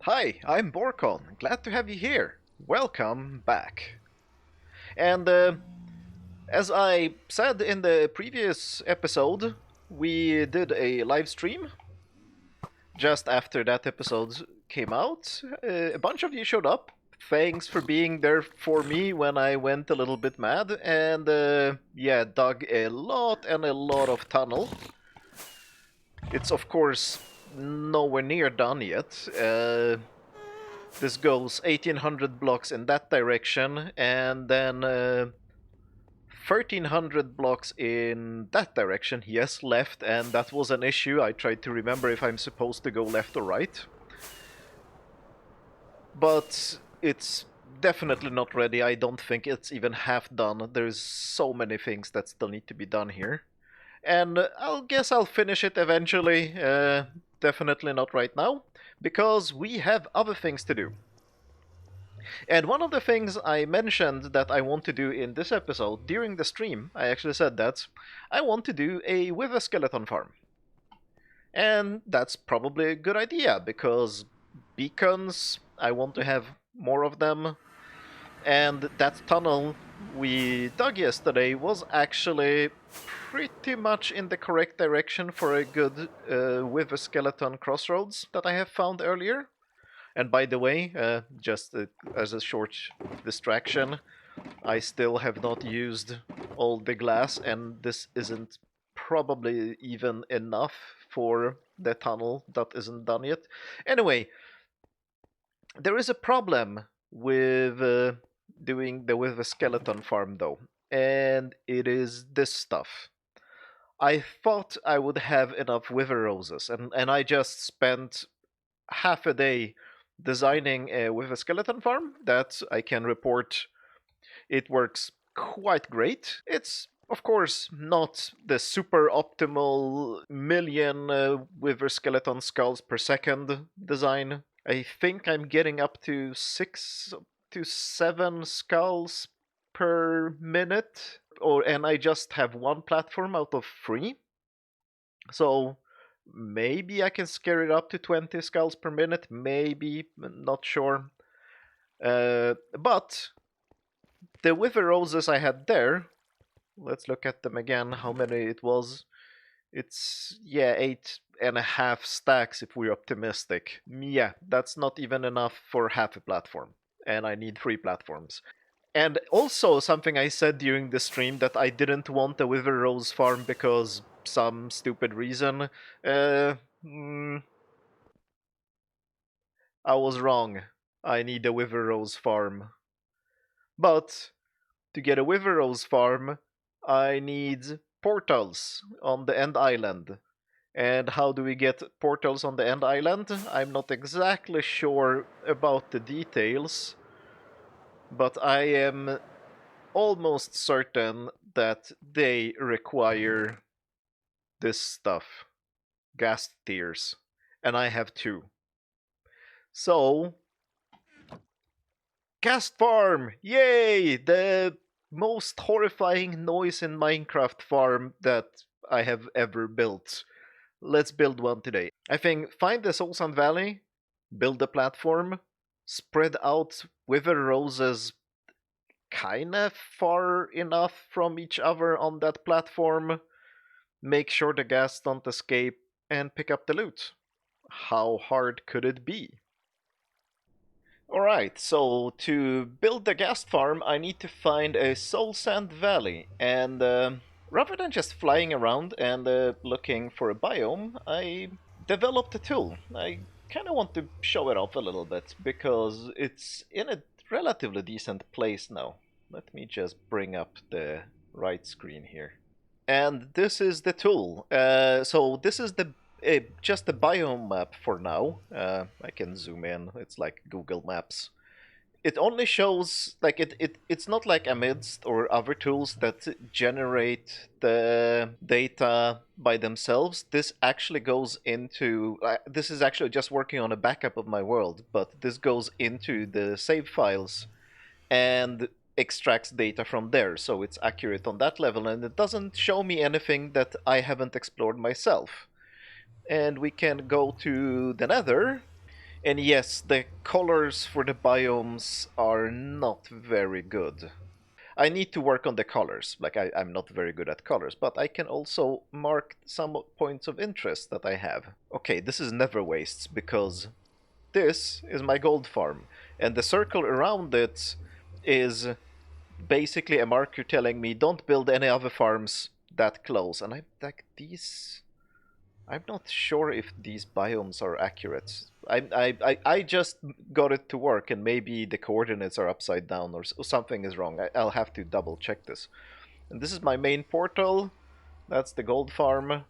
Hi, I'm Borkaland. Glad to have you here. Welcome back. And as I said in the previous episode, we did a live stream just after that episode came out. A bunch of you showed up. Thanks for being there for me when I went a little bit mad and yeah, dug a lot and a lot of tunnel. It's of course nowhere near done yet. This goes 1800 blocks in that direction, and then 1300 blocks in that direction. Yes, left, and that was an issue. I tried to remember if I'm supposed to go left or right. But it's definitely not ready. I don't think it's even half done. There's so many things that still need to be done here. And I'll guess I'll finish it eventually. Definitely not right now, because we have other things to do. And one of the things I mentioned that I want to do in this episode during the stream, I actually said that I want to do a with a skeleton farm. And that's probably a good idea because beacons, I want to have more of them. And that tunnel we dug yesterday was actually pretty much in the correct direction for a good with a skeleton crossroads that I have found earlier. And by the way, just as a short distraction, I still have not used all the glass, and this isn't probably even enough for the tunnel that isn't done yet. Anyway, there is a problem with doing the with a skeleton farm though, and it is this stuff. I thought I would have enough wither roses, and I just spent half a day designing with a skeleton farm that I can report it works quite great. It's of course not the super optimal million wither skeleton skulls per second design. I think I'm getting up to 6 to 7 skulls per minute, and I just have one platform out of 3. So maybe I can scale it up to 20 skulls per minute, maybe, not sure. But the wither roses I had there, let's look at them again, how many it was. It's, yeah, 8.5 stacks if we're optimistic. Yeah, that's not even enough for half a platform, and I need 3 platforms. And also something I said during the stream that I didn't want a wither rose farm because some stupid reason. Uh, mm, I was wrong. I need a wither rose farm. But to get a wither rose farm, I need portals on the end island. And how do we get portals on the end island? I'm not exactly sure about the details, but I am almost certain that they require this stuff, ghast tears, and I have 2. So, ghast farm! Yay! The most horrifying noise in Minecraft farm that I have ever built. Let's build one today. I think find the Soul Sand Valley, build a platform, spread out wither roses kinda far enough from each other on that platform, make sure the ghast don't escape, and pick up the loot. How hard could it be? Alright, so to build the ghast farm, I need to find a Soul Sand Valley, and rather than just flying around and looking for a biome, I developed a tool. I kind of want to show it off a little bit, because it's in a relatively decent place now. Let me just bring up the right screen here. And this is the tool. So this is the just the biome map for now. I can zoom in. It's like Google Maps. It only shows like it's not like Amidst or other tools that generate the data by themselves. This actually goes into this is actually just working on a backup of my world, but this goes into the save files and extracts data from there, so it's accurate on that level, and it doesn't show me anything that I haven't explored myself. And we can go to the nether. And yes, the colors for the biomes are not very good. I need to work on the colors. Like, I'm not very good at colors, but I can also mark some points of interest that I have. Okay, this is never wastes because this is my gold farm, and the circle around it is basically a marker telling me don't build any other farms that close. And I'm like, these. I'm not sure if these biomes are accurate. I just got it to work, and maybe the coordinates are upside down or something is wrong. I'll have to double check this. And this is my main portal. That's the gold farm.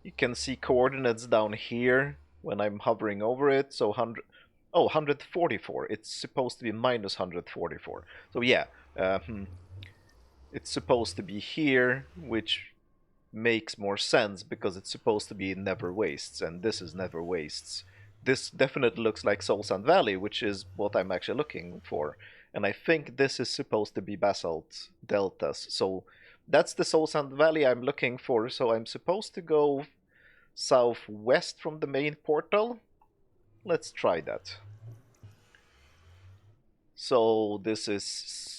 You can see coordinates down here when I'm hovering over it. So 100, oh, 144. It's supposed to be minus 144. So yeah, it's supposed to be here, which makes more sense because it's supposed to be never wastes, and this is never wastes. This definitely looks like Soul Sand Valley, which is what I'm actually looking for. And I think this is supposed to be basalt deltas. So that's the Soul Sand Valley I'm looking for. So I'm supposed to go southwest from the main portal. Let's try that. So this is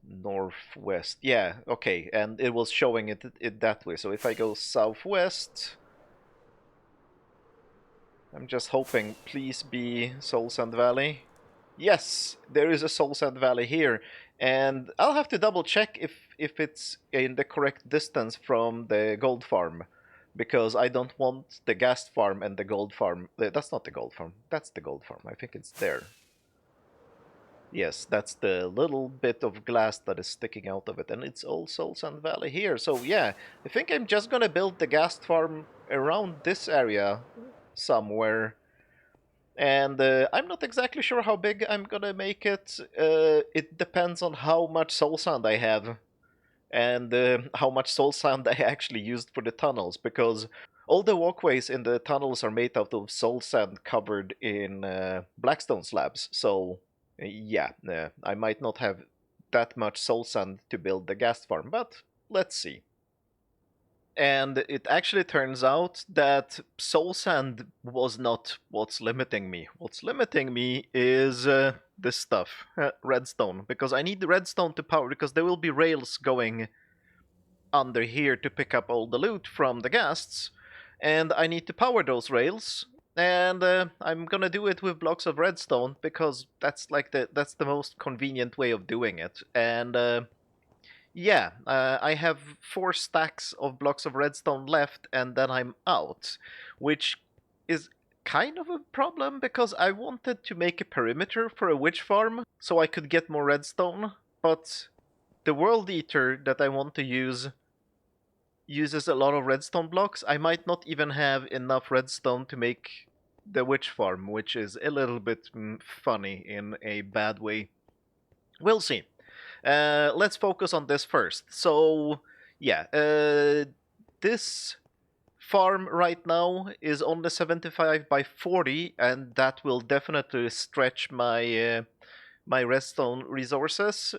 northwest. Yeah, okay, and it was showing it that way. So if I go southwest, I'm just hoping, please be Soul Sand Valley. Yes, there is a Soul Sand Valley here, and I'll have to double check if it's in the correct distance from the gold farm, because I don't want the ghast farm and the gold farm. That's not the gold farm. That's the gold farm. I think it's there. Yes, that's the little bit of glass that is sticking out of it, and it's all Soul Sand Valley here. So yeah, I think I'm just gonna build the ghast farm around this area somewhere. And I'm not exactly sure how big I'm gonna make it. It depends on how much soul sand I have and how much soul sand I actually used for the tunnels, because all the walkways in the tunnels are made out of soul sand covered in blackstone slabs. So yeah, I might not have that much soul sand to build the gas farm, but let's see. And it actually turns out that soul sand was not what's limiting me. What's limiting me is this stuff, redstone, because I need the redstone to power, because there will be rails going under here to pick up all the loot from the ghasts, and I need to power those rails. And I'm gonna do it with blocks of redstone because that's the most convenient way of doing it. And yeah, I have 4 stacks of blocks of redstone left, and then I'm out, which is kind of a problem because I wanted to make a perimeter for a witch farm so I could get more redstone, but the world eater that I want to use uses a lot of redstone blocks. I might not even have enough redstone to make the witch farm, which is a little bit funny in a bad way. We'll see. Let's focus on this first. So, yeah, this farm right now is only 75 by 40, and that will definitely stretch my redstone resources.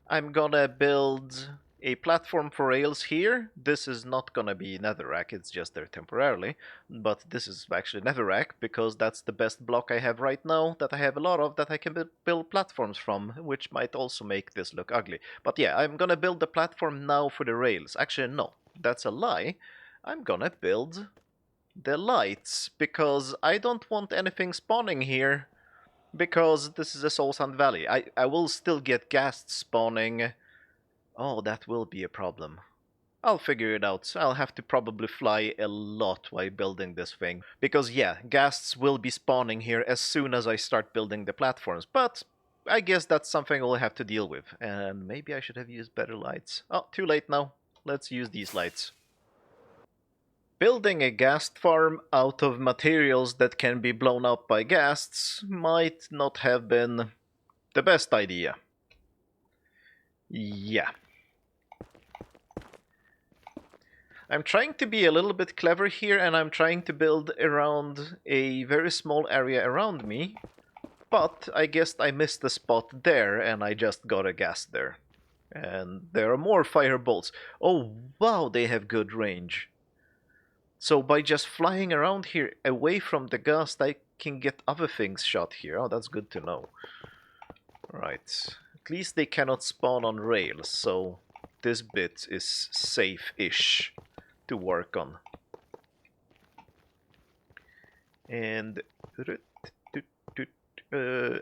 I'm gonna build a platform for rails here. This is not gonna be netherrack, it's just there temporarily. But this is actually netherrack because that's the best block I have right now that I have a lot of that I can build platforms from, which might also make this look ugly. But yeah, I'm gonna build the platform now for the rails. Actually, no, that's a lie. I'm gonna build the lights because I don't want anything spawning here because this is a Soul Sand Valley. I will still get ghasts spawning. Oh, that will be a problem. I'll figure it out. I'll have to probably fly a lot while building this thing. Because yeah, ghasts will be spawning here as soon as I start building the platforms. But I guess that's something we'll have to deal with. And maybe I should have used better lights. Oh, too late now. Let's use these lights. Building a ghast farm out of materials that can be blown up by ghasts might not have been the best idea. Yeah. I'm trying to be a little bit clever here, and I'm trying to build around a very small area around me, but I guess I missed the spot there, and I just got a ghast there. And there are more fire bolts. Oh, wow, they have good range. So by just flying around here away from the ghast, I can get other things shot here. Oh, that's good to know. Right. At least they cannot spawn on rails, so this bit is safe-ish to work on. And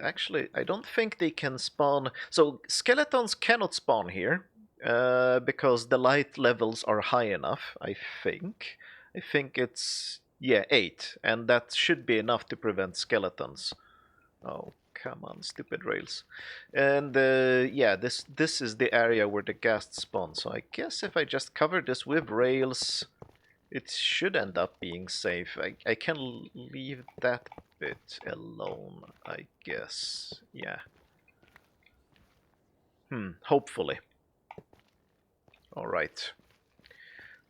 actually, I don't think they can spawn. So skeletons cannot spawn here because the light levels are high enough. I think. I think it's 8, and that should be enough to prevent skeletons. Oh, come on, stupid rails. And yeah, this is the area where the ghasts spawn. So I guess if I just cover this with rails, it should end up being safe. I can leave that bit alone, I guess. Yeah. Hopefully. Alright.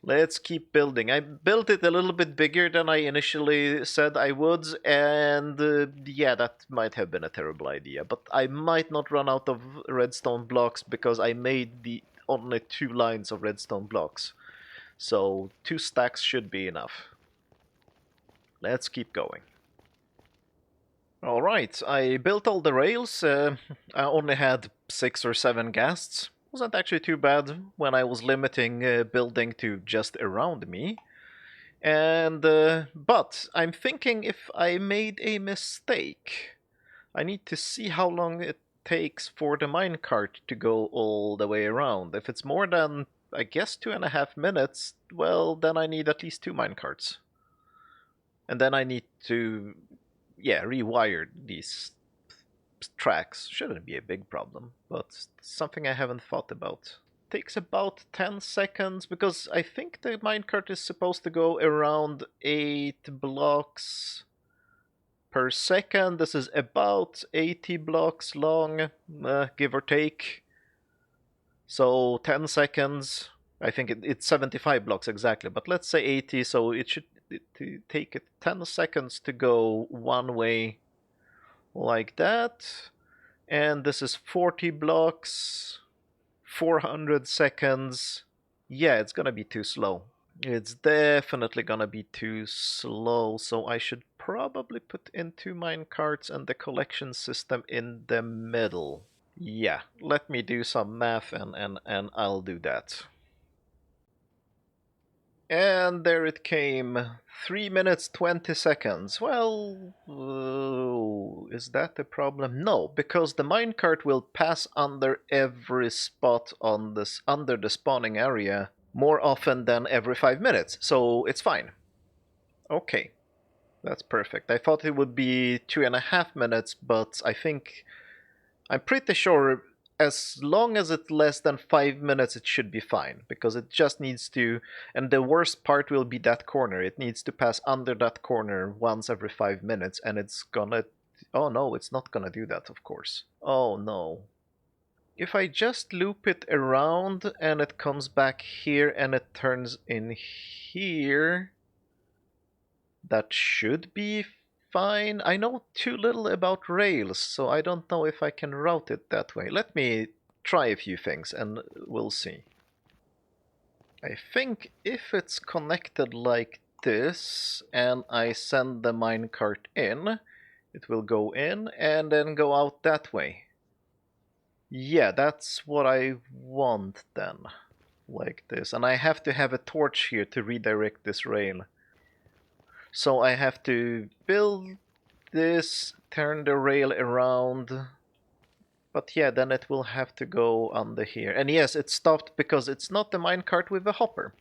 Let's keep building. I built it a little bit bigger than I initially said I would, and yeah, that might have been a terrible idea. But I might not run out of redstone blocks because I made the only 2 lines of redstone blocks. So 2 stacks should be enough. Let's keep going. Alright, I built all the rails. I only had 6 or 7 ghasts. Wasn't actually too bad when I was limiting building to just around me. And but I'm thinking if I made a mistake. I need to see how long it takes for the minecart to go all the way around. If it's more than, I guess, 2.5 minutes, well, then I need at least 2 minecarts. And then I need to, yeah, rewire these tracks. Shouldn't be a big problem, but something I haven't thought about. Takes about 10 seconds because I think the minecart is supposed to go around 8 blocks per second. This is about 80 blocks long, give or take. So 10 seconds. I think it's 75 blocks exactly, but let's say 80, so it should take it 10 seconds to go one way like that. And this is 40 blocks, 400 seconds. Yeah, it's gonna be too slow. It's definitely gonna be too slow, so I should probably put in 2 minecarts and the collection system in the middle. Yeah, let me do some math and I'll do that. And there it came. 3 minutes 20 seconds. Well, is that a problem? No, because the minecart will pass under every spot on this under the spawning area more often than every 5 minutes, so it's fine. Okay, that's perfect. I thought it would be 2.5 minutes, but I'm pretty sure as long as it's less than 5 minutes, it should be fine because it just needs to. And the worst part will be that corner. It needs to pass under that corner once every 5 minutes, and it's gonna. Oh no, it's not gonna do that, of course. Oh no. If I just loop it around and it comes back here and it turns in here, that should be fine. I know too little about Rails, so I don't know if I can route it that way. Let me try a few things and we'll see. I think if it's connected like this and I send the minecart in, it will go in and then go out that way. Yeah, that's what I want then. Like this. And I have to have a torch here to redirect this rail. So I have to build this, turn the rail around. But yeah, then it will have to go under here. And yes, it stopped because it's not the minecart with a hopper.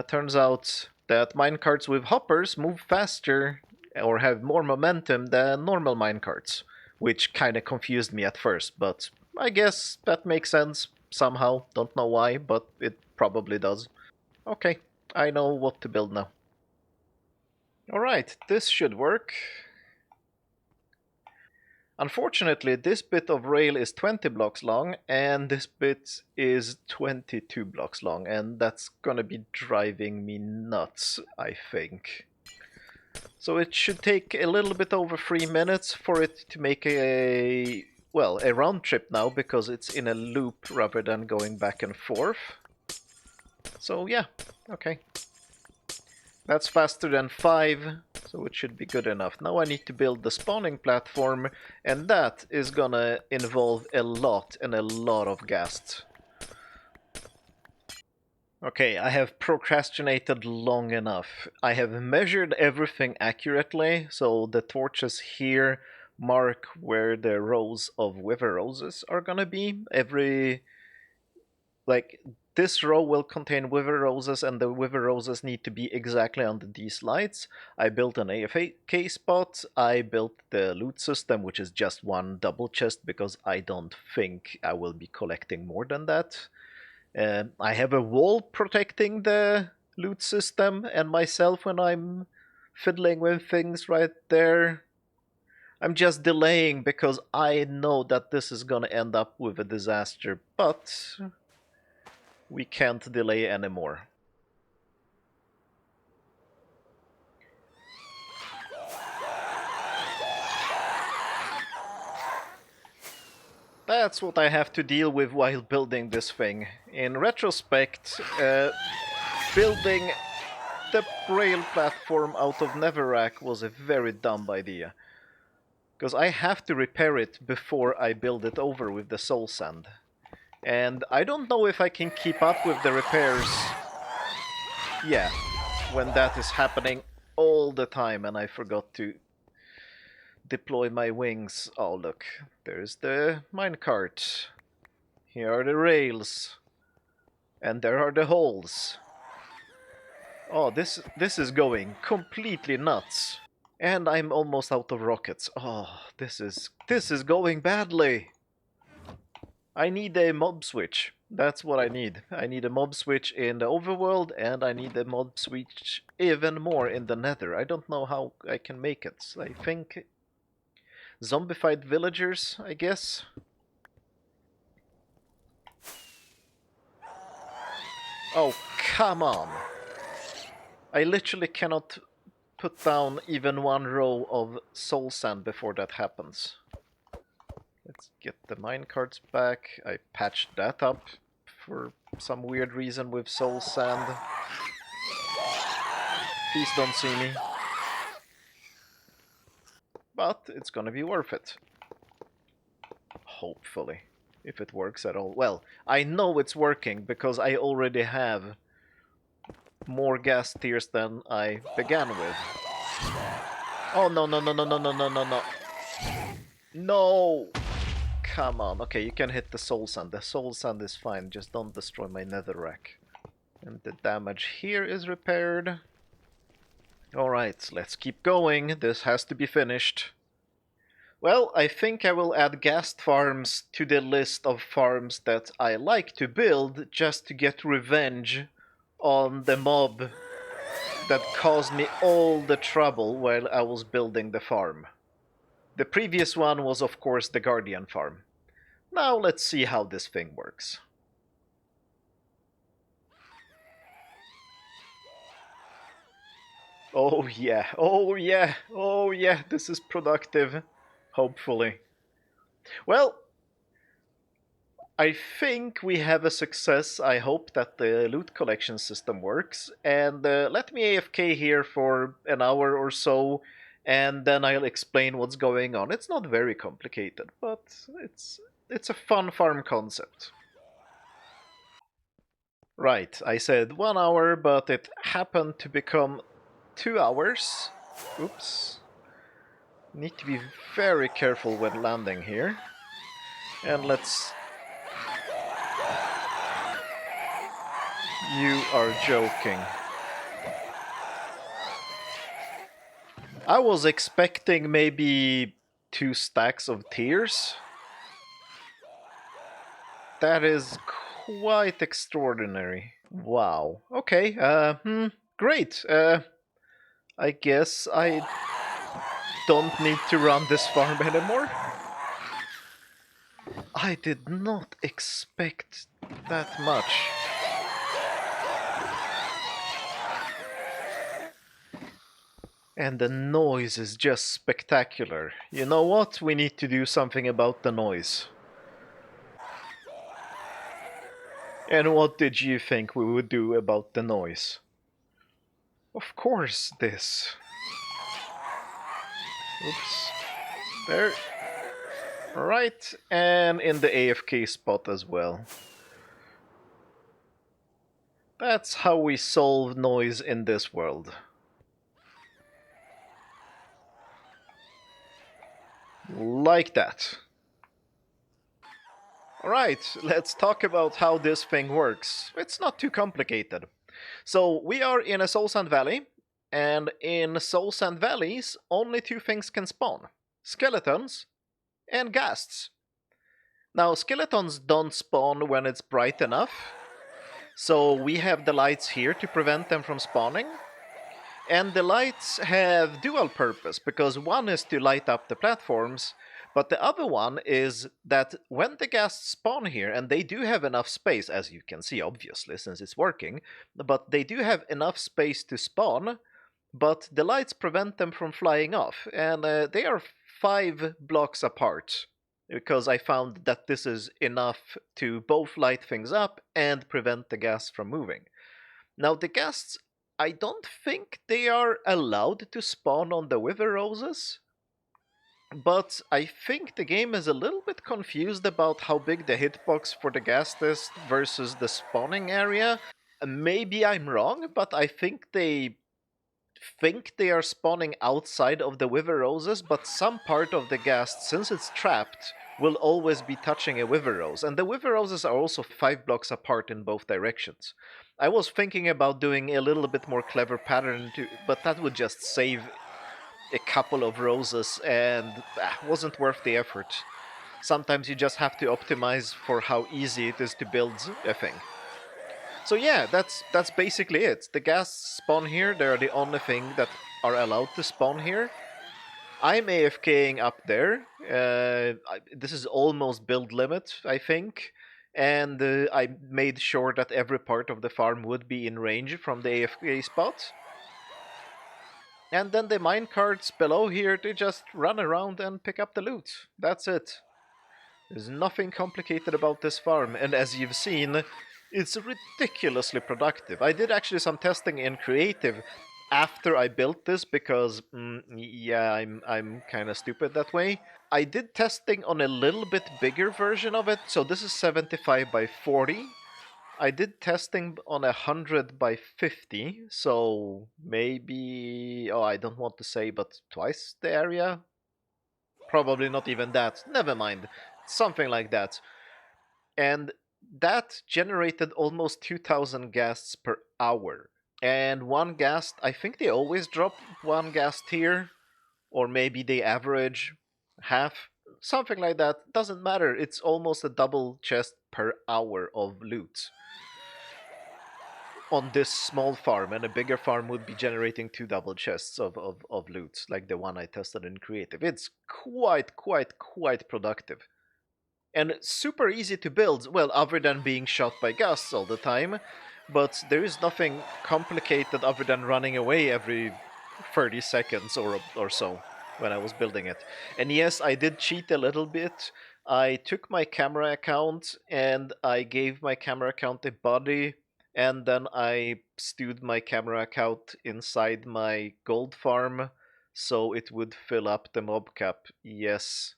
Turns out that minecarts with hoppers move faster or have more momentum than normal minecarts, which kind of confused me at first, but I guess that makes sense somehow. Don't know why, but it probably does. Okay, I know what to build now. Alright, this should work. Unfortunately, this bit of rail is 20 blocks long, and this bit is 22 blocks long, and that's gonna be driving me nuts, I think. So it should take a little bit over 3 minutes for it to make a round trip now, because it's in a loop rather than going back and forth. So yeah, okay. That's faster than 5, so it should be good enough. Now I need to build the spawning platform, and that is gonna involve a lot and a lot of ghasts. Okay, I have procrastinated long enough. I have measured everything accurately, so the torches here mark where the rows of wither roses are gonna be. Like, this row will contain wither roses, and the wither roses need to be exactly under these lights. I built an AFK spot. I built the loot system, which is just one double chest, because I don't think I will be collecting more than that. I have a wall protecting the loot system and myself when I'm fiddling with things right there. I'm just delaying because I know that this is gonna end up with a disaster, but we can't delay anymore. That's what I have to deal with while building this thing. In retrospect, building the rail platform out of netherrack was a very dumb idea. Because I have to repair it before I build it over with the soul sand. And I don't know if I can keep up with the repairs. Yeah, when that is happening all the time and I forgot to deploy my wings. Oh look, there's the minecart. Here are the rails. And there are the holes. Oh, this is going completely nuts. And I'm almost out of rockets. Oh, this is going badly. I need a mob switch. That's what I need. I need a mob switch in the overworld, and I need a mob switch even more in the nether. I don't know how I can make it. I think zombified villagers, I guess. Oh, come on. I literally cannot put down even one row of soul sand before that happens. Let's get the minecarts back. I patched that up for some weird reason with soul sand. Please don't see me. But it's gonna be worth it. Hopefully. If it works at all. Well, I know it's working because I already have more gas tiers than I began with. Oh no no no no no no no no no. No! Come on. Okay, you can hit the soul sand. The soul sand is fine. Just don't destroy my netherrack. And the damage here is repaired. Alright, let's keep going. This has to be finished. Well, I think I will add ghast farms to the list of farms that I like to build just to get revenge on the mob that caused me all the trouble while I was building the farm. The previous one was, of course, the Guardian farm. Now let's see how this thing works. Oh yeah, oh yeah, oh yeah, this is productive. Hopefully. Well, I think we have a success. I hope that the loot collection system works. And let me AFK here for an hour or so, and then I'll explain what's going on. It's not very complicated, but it's a fun farm concept. Right, I said 1 hour, but it happened to become 2 hours. Oops. Need to be very careful when landing here. And let's... You are joking. I was expecting maybe 2 stacks of tiers. That is quite extraordinary. Wow. Okay, great. I guess I don't need to run this farm anymore. I did not expect that much. And the noise is just spectacular. You know what? We need to do something about the noise. And what did you think we would do about the noise? Of course, this. Oops. There. Right, and in the AFK spot as well. That's how we solve noise in this world. Like that. Alright, let's talk about how this thing works. It's not too complicated. So, we are in a Soul Sand Valley, and in Soul Sand Valleys, only two things can spawn: skeletons and ghasts. Now, skeletons don't spawn when it's bright enough, so we have the lights here to prevent them from spawning. And the lights have dual purpose, because one is to light up the platforms, but the other one is that when the ghasts spawn here, and they do have enough space, as you can see obviously since it's working, but they do have enough space to spawn, but the lights prevent them from flying off, and they are 5 blocks apart, because I found that this is enough to both light things up and prevent the gas from moving. Now, the ghasts, I don't think they are allowed to spawn on the wither roses, but I think the game is a little bit confused about how big the hitbox for the ghast is versus the spawning area. Maybe I'm wrong, but I think they are spawning outside of the wither roses, but some part of the ghast, since it's trapped, will always be touching a wither rose. And the wither roses are also 5 blocks apart in both directions. I was thinking about doing a little bit more clever pattern, but that would just save a couple of roses and wasn't worth the effort. Sometimes you just have to optimize for how easy it is to build a thing. So yeah, that's basically it. The ghasts spawn here. They're the only thing that are allowed to spawn here. I'm AFKing up there. This is almost build limit, I think. And I made sure that every part of the farm would be in range from the AFK spot. And then the minecarts below here, they just run around and pick up the loot. That's it. There's nothing complicated about this farm, and as you've seen, it's ridiculously productive. I did actually some testing in creative after I built this because, yeah, I'm kind of stupid that way. I did testing on a little bit bigger version of it, so this is 75 by 40. I did testing on 100 by 50, so maybe, oh, I don't want to say, but twice the area? Probably not even that. Never mind. Something like that. And that generated almost 2,000 ghasts per hour. And one ghast, I think they always drop one ghast here, or maybe they average half, something like that. Doesn't matter. It's almost a double chest per hour of loot on this small farm, and a bigger farm would be generating 2 double chests of loot, like the one I tested in creative. It's quite productive. And super easy to build, well, other than being shot by ghasts all the time, but there is nothing complicated other than running away every 30 seconds or so when I was building it. And yes, I did cheat a little bit. I took my camera account and I gave my camera account a body, and then I stewed my camera account inside my gold farm so it would fill up the mob cap. Yes,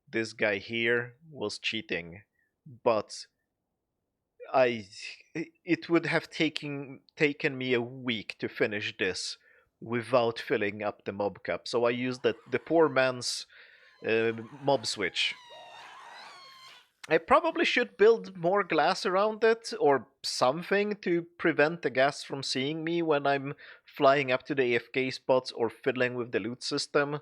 this guy here was cheating, but I it would have taken me a week to finish this without filling up the mob cap. So I used the poor man's mob switch. I probably should build more glass around it or something to prevent the gas from seeing me when I'm flying up to the AFK spots or fiddling with the loot system.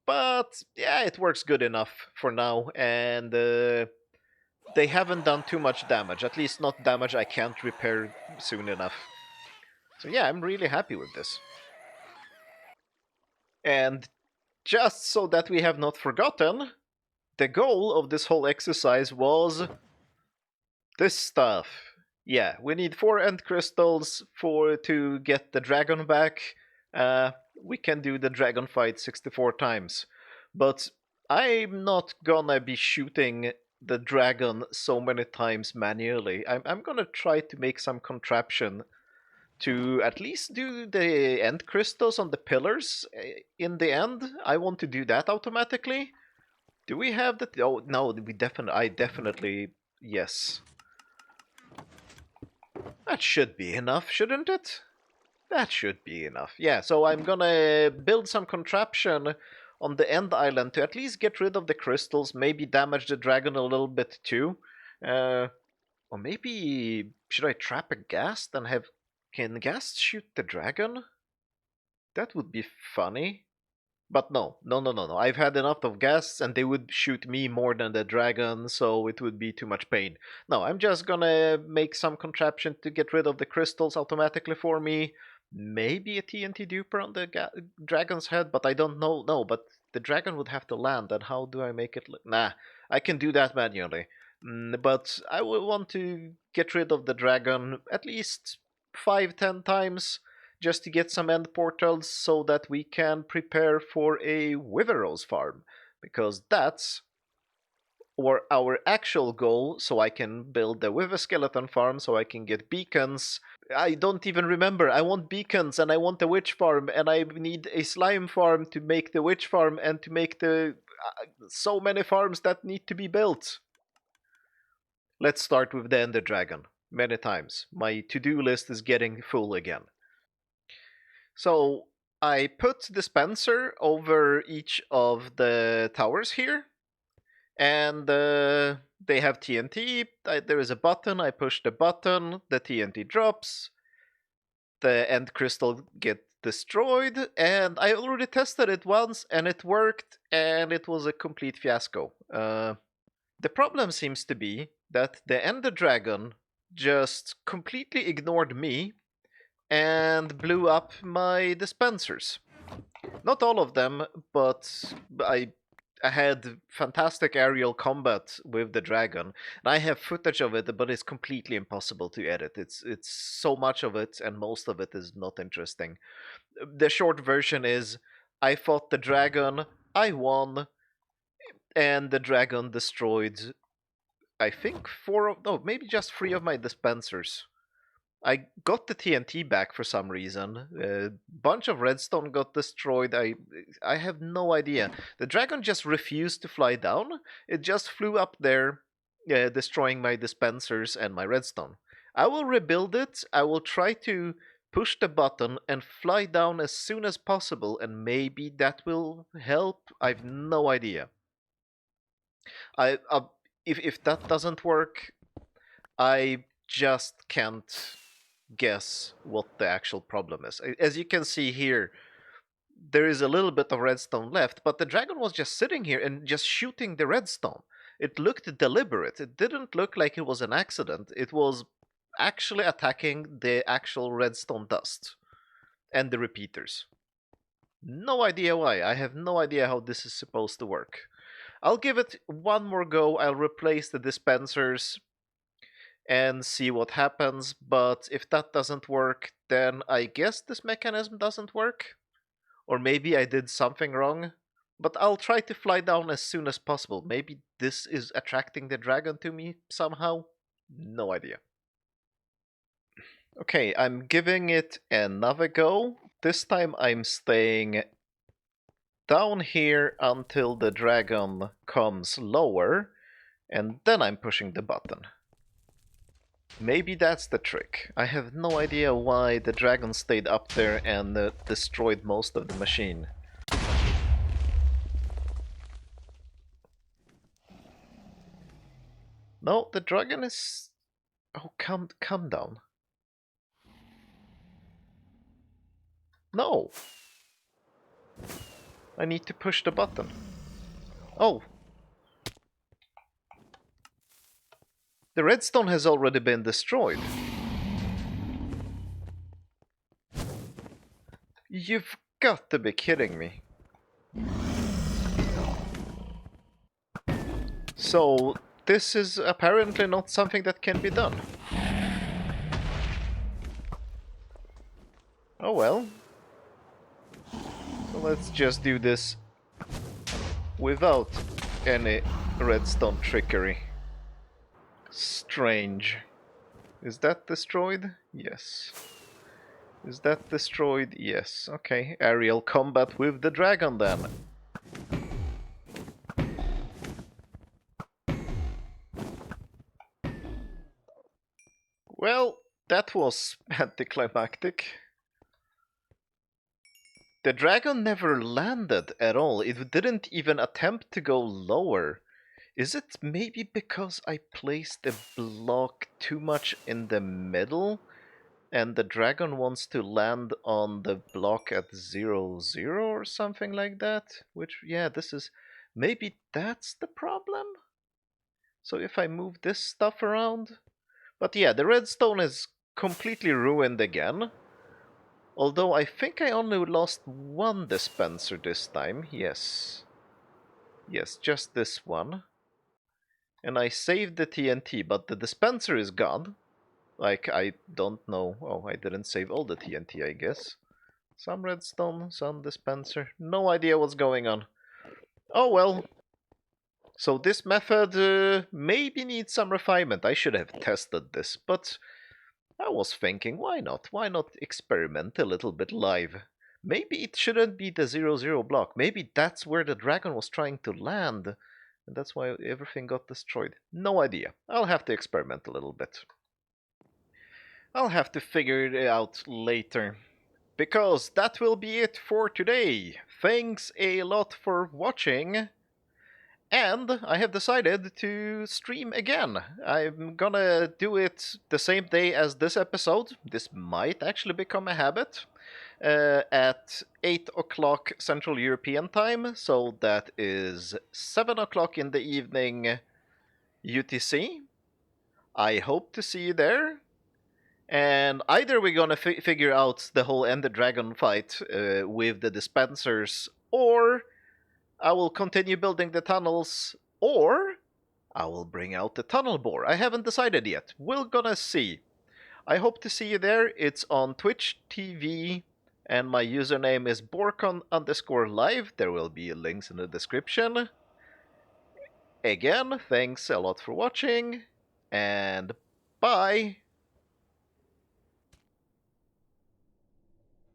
But yeah, it works good enough for now, and they haven't done too much damage, at least not damage I can't repair soon enough. So yeah, I'm really happy with this. And just so that we have not forgotten, the goal of this whole exercise was this stuff. Yeah, we need 4 end crystals to get the dragon back. We can do the dragon fight 64 times. But I'm not gonna be shooting the dragon so many times manually. I'm gonna try to make some contraption to at least do the end crystals on the pillars in the end. I want to do that automatically. Do we have that? Oh no, I definitely yes. That should be enough, shouldn't it? That should be enough. Yeah, so I'm gonna build some contraption on the end island to at least get rid of the crystals, maybe damage the dragon a little bit too. Or maybe should I trap a ghast and have... Can ghast shoot the dragon? That would be funny. But no. I've had enough of ghasts and they would shoot me more than the dragon, so it would be too much pain. No, I'm just gonna make some contraption to get rid of the crystals automatically for me. Maybe a TNT duper on the dragon's head, but I don't know. No, but the dragon would have to land, and how do I make it look? Nah, I can do that manually. But I will want to get rid of the dragon at least 5-10 times just to get some end portals so that we can prepare for a Wither Rose farm. Because that's our actual goal, so I can build the Wither Skeleton farm, so I can get beacons. I don't even remember. I want beacons, and I want the witch farm, and I need a slime farm to make the witch farm, and to make the... so many farms that need to be built. Let's start with the Ender Dragon. Many times. My to-do list is getting full again. So I put dispenser over each of the towers here, and they have TNT. There is a button. I push the button. The TNT drops. The end crystal get destroyed, and I already tested it once, and it worked, and it was a complete fiasco. The problem seems to be that the Ender Dragon just completely ignored me and blew up my dispensers. Not all of them, but I had fantastic aerial combat with the dragon. And I have footage of it, but it's completely impossible to edit. It's so much of it, and most of it is not interesting. The short version is I fought the dragon, I won, and the dragon destroyed, I think, maybe just 3 of my dispensers. I got the TNT back for some reason. A bunch of redstone got destroyed. I have no idea. The dragon just refused to fly down. It just flew up there, destroying my dispensers and my redstone. I will rebuild it. I will try to push the button and fly down as soon as possible, and maybe that will help. I've no idea. If that doesn't work, I just can't guess what the actual problem is. As you can see here, there is a little bit of redstone left, but the dragon was just sitting here and just shooting the redstone. It looked deliberate. It didn't look like it was an accident. It was actually attacking the actual redstone dust and the repeaters. No idea why. I have no idea how this is supposed to work. I'll give it one more go. I'll replace the dispensers and see what happens, but if that doesn't work, then I guess this mechanism doesn't work. Or maybe I did something wrong. But I'll try to fly down as soon as possible. Maybe this is attracting the dragon to me somehow? No idea. Okay, I'm giving it another go. This time I'm staying down here until the dragon comes lower, and then I'm pushing the button. Maybe that's the trick. I have no idea why the dragon stayed up there and destroyed most of the machine. No, the dragon is... Oh, calm down. No! I need to push the button. Oh! The redstone has already been destroyed. You've got to be kidding me. So, this is apparently not something that can be done. Oh well. So let's just do this without any redstone trickery. Strange. Is that destroyed? Yes. Is that destroyed? Yes. Okay. Aerial combat with the dragon then. Well, that was anticlimactic. The dragon never landed at all. It didn't even attempt to go lower. Is it maybe because I placed a block too much in the middle? And the dragon wants to land on the block at 0, 0 or something like that? Which, yeah, this is... Maybe that's the problem? So if I move this stuff around... But yeah, the redstone is completely ruined again. Although I think I only lost one dispenser this time. Yes. Yes, just this one. And I saved the TNT, but the dispenser is gone. Like, I don't know. Oh, I didn't save all the TNT, I guess. Some redstone, some dispenser. No idea what's going on. Oh well. So this method maybe needs some refinement. I should have tested this, but I was thinking, why not? Why not experiment a little bit live? Maybe it shouldn't be the 0, 0 block. Maybe that's where the dragon was trying to land. And that's why everything got destroyed. No idea. I'll have to experiment a little bit. I'll have to figure it out later. Because that will be it for today. Thanks a lot for watching. And I have decided to stream again. I'm gonna do it the same day as this episode. This might actually become a habit. At 8 o'clock Central European time, so that is 7 o'clock in the evening UTC. I hope to see you there. And either we're gonna figure out the whole Ender Dragon fight with the dispensers, or I will continue building the tunnels, or I will bring out the tunnel bore. I haven't decided yet. We're gonna see. I hope to see you there. It's on Twitch TV, and my username is Borkon_live. There will be links in the description. Again, thanks a lot for watching, and bye!